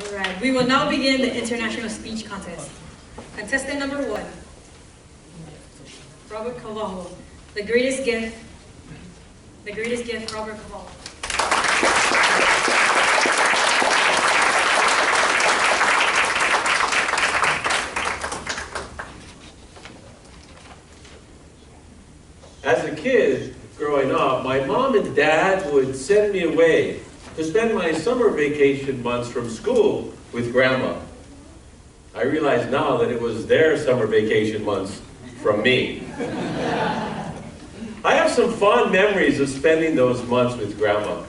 All right, we will now begin the international speech contest. Contestant number 1, Robert Cravalho. The greatest gift, Robert Cravalho. As a kid, growing up, my mom and dad would send me away to spend my summer vacation months from school with Grandma. I realize now that it was their summer vacation months from me. I have some fond memories of spending those months with Grandma.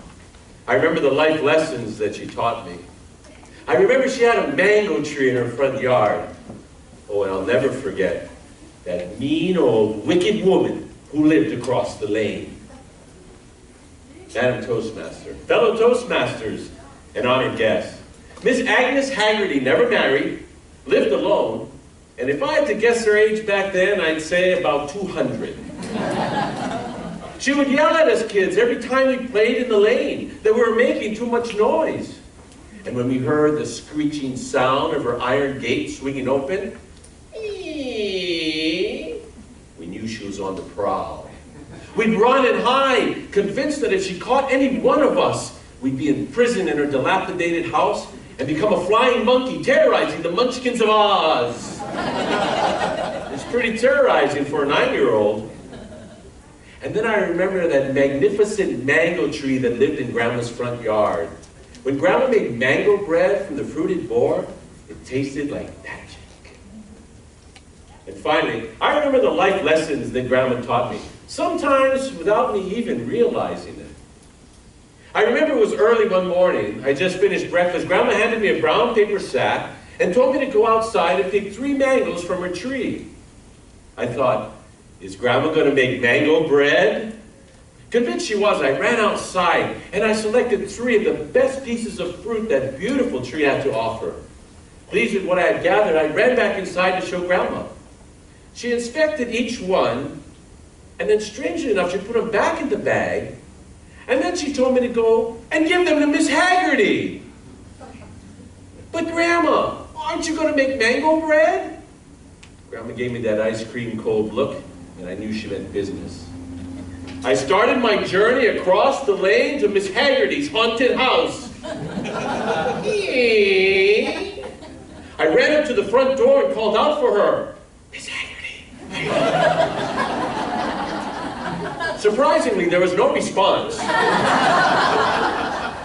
I remember the life lessons that she taught me. I remember she had a mango tree in her front yard. Oh, and I'll never forget that mean old wicked woman who lived across the lane. Madam Toastmaster, fellow Toastmasters, and honored guests. Miss Agnes Haggerty never married, lived alone, and if I had to guess her age back then, I'd say about 200. She would yell at us kids every time we played in the lane that we were making too much noise. And when we heard the screeching sound of her iron gate swinging open, we knew she was on the prowl. We'd run and hide, convinced that if she caught any one of us, we'd be imprisoned in her dilapidated house and become a flying monkey terrorizing the Munchkins of Oz. It's pretty terrorizing for a 9-year-old. And then I remember that magnificent mango tree that lived in Grandma's front yard. When Grandma made mango bread from the fruited boar, it tasted like magic. And finally, I remember the life lessons that Grandma taught me, sometimes without me even realizing it. I remember it was early one morning. I just finished breakfast. Grandma handed me a brown paper sack and told me to go outside and pick 3 mangoes from her tree. I thought, is Grandma going to make mango bread? Convinced she was, I ran outside and I selected 3 of the best pieces of fruit that beautiful tree had to offer. Pleased with what I had gathered, I ran back inside to show Grandma. She inspected each one, and then strangely enough, she put them back in the bag, and then she told me to go and give them to Miss Haggerty. But Grandma, aren't you going to make mango bread? Grandma gave me that ice cream cold look, and I knew she meant business. I started my journey across the lane to Miss Haggerty's haunted house. I ran up to the front door and called out for her. Miss Haggerty. Surprisingly, there was no response.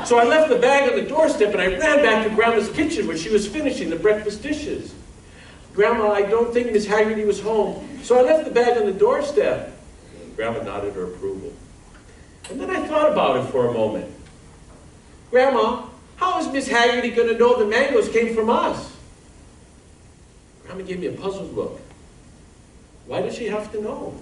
So I left the bag on the doorstep and I ran back to Grandma's kitchen where she was finishing the breakfast dishes. Grandma, I don't think Miss Haggerty was home, so I left the bag on the doorstep. Grandma nodded her approval. And then I thought about it for a moment. Grandma, how is Miss Haggerty going to know the mangoes came from us? Grandma gave me a puzzled look. Why does she have to know?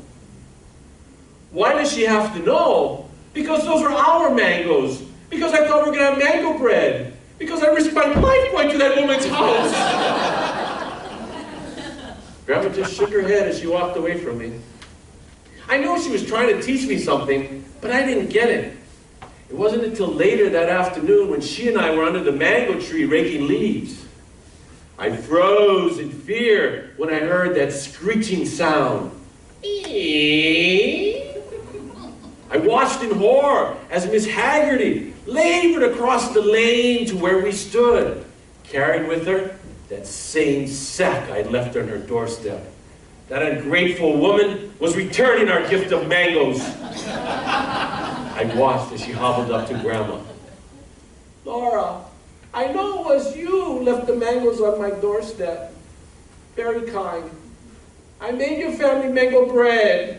Why does she have to know? Because those are our mangoes. Because I thought we were going to have mango bread. Because I risked my life going to that woman's house. Grandma just shook her head as she walked away from me. I know she was trying to teach me something, but I didn't get it. It wasn't until later that afternoon when she and I were under the mango tree raking leaves. I froze in fear when I heard that screeching sound. I watched in horror as Miss Haggerty labored across the lane to where we stood, carrying with her that same sack I'd left on her doorstep. That ungrateful woman was returning our gift of mangoes. I watched as she hobbled up to Grandma. Laura, I know it was you who left the mangoes on my doorstep. Very kind. I made your family mango bread.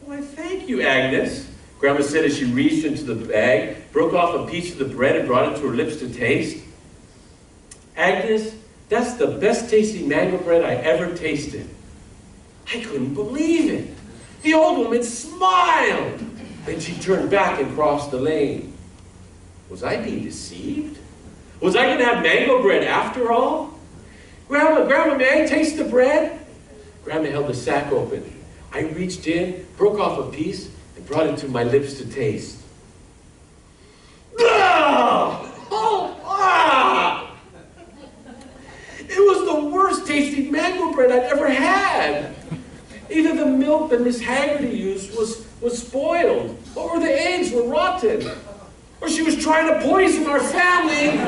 Why, thank you, Agnes, Grandma said as she reached into the bag, broke off a piece of the bread and brought it to her lips to taste. Agnes, that's the best tasting mango bread I ever tasted. I couldn't believe it. The old woman smiled. Then she turned back and crossed the lane. Was I being deceived? Was I going to have mango bread after all? Grandma, may I taste the bread? Grandma held the sack open. I reached in, broke off a piece, and brought it to my lips to taste. Ah! Oh milk that Miss Haggerty used was spoiled, or the eggs were rotten, or she was trying to poison our family.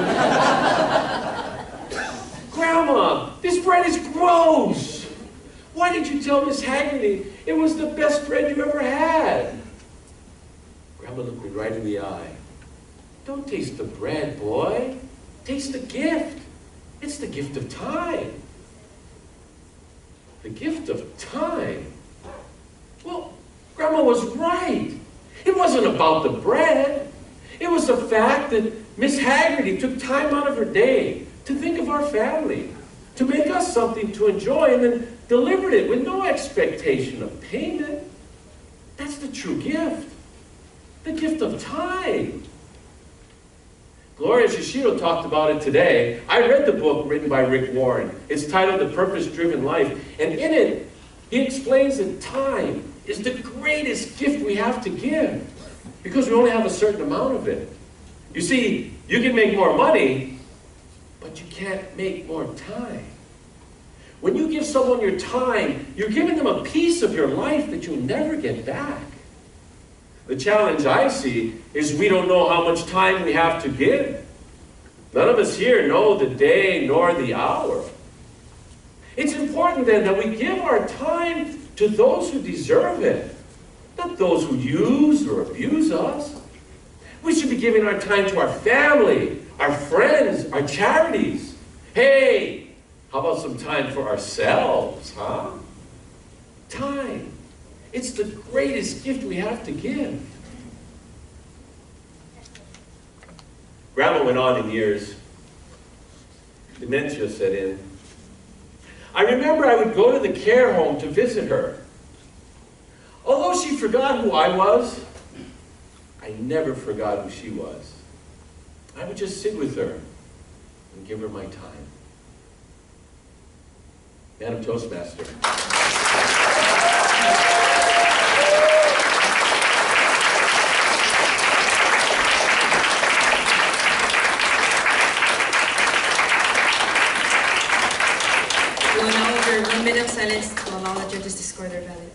Grandma, this bread is gross. Why did you tell Miss Haggerty it was the best bread you ever had? Grandma looked me right in the eye. Don't taste the bread, boy. Taste the gift. It's the gift of time. The gift of time? Well, Grandma was right. It wasn't about the bread. It was the fact that Miss Haggerty took time out of her day to think of our family, to make us something to enjoy, and then delivered it with no expectation of payment. That's the true gift. The gift of time. Gloria Shishiro talked about it today. I read the book written by Rick Warren. It's titled The Purpose-Driven Life. And in it, he explains that time is the greatest gift we have to give because we only have a certain amount of it. You see, you can make more money, but you can't make more time. When you give someone your time, you're giving them a piece of your life that you'll never get back. The challenge I see is we don't know how much time we have to give. None of us here know the day nor the hour. It's important then that we give our time to those who deserve it, not those who use or abuse us. We should be giving our time to our family, our friends, our charities. Hey, how about some time for ourselves, huh? Time. It's the greatest gift we have to give. Grandma went on in years. Dementia set in. I remember I would go to the care home to visit her. Although she forgot who I was, I never forgot who she was. I would just sit with her and give her my time. Madam Toastmaster. We will now order 1 minute of silence to allow the judges to score their ballot.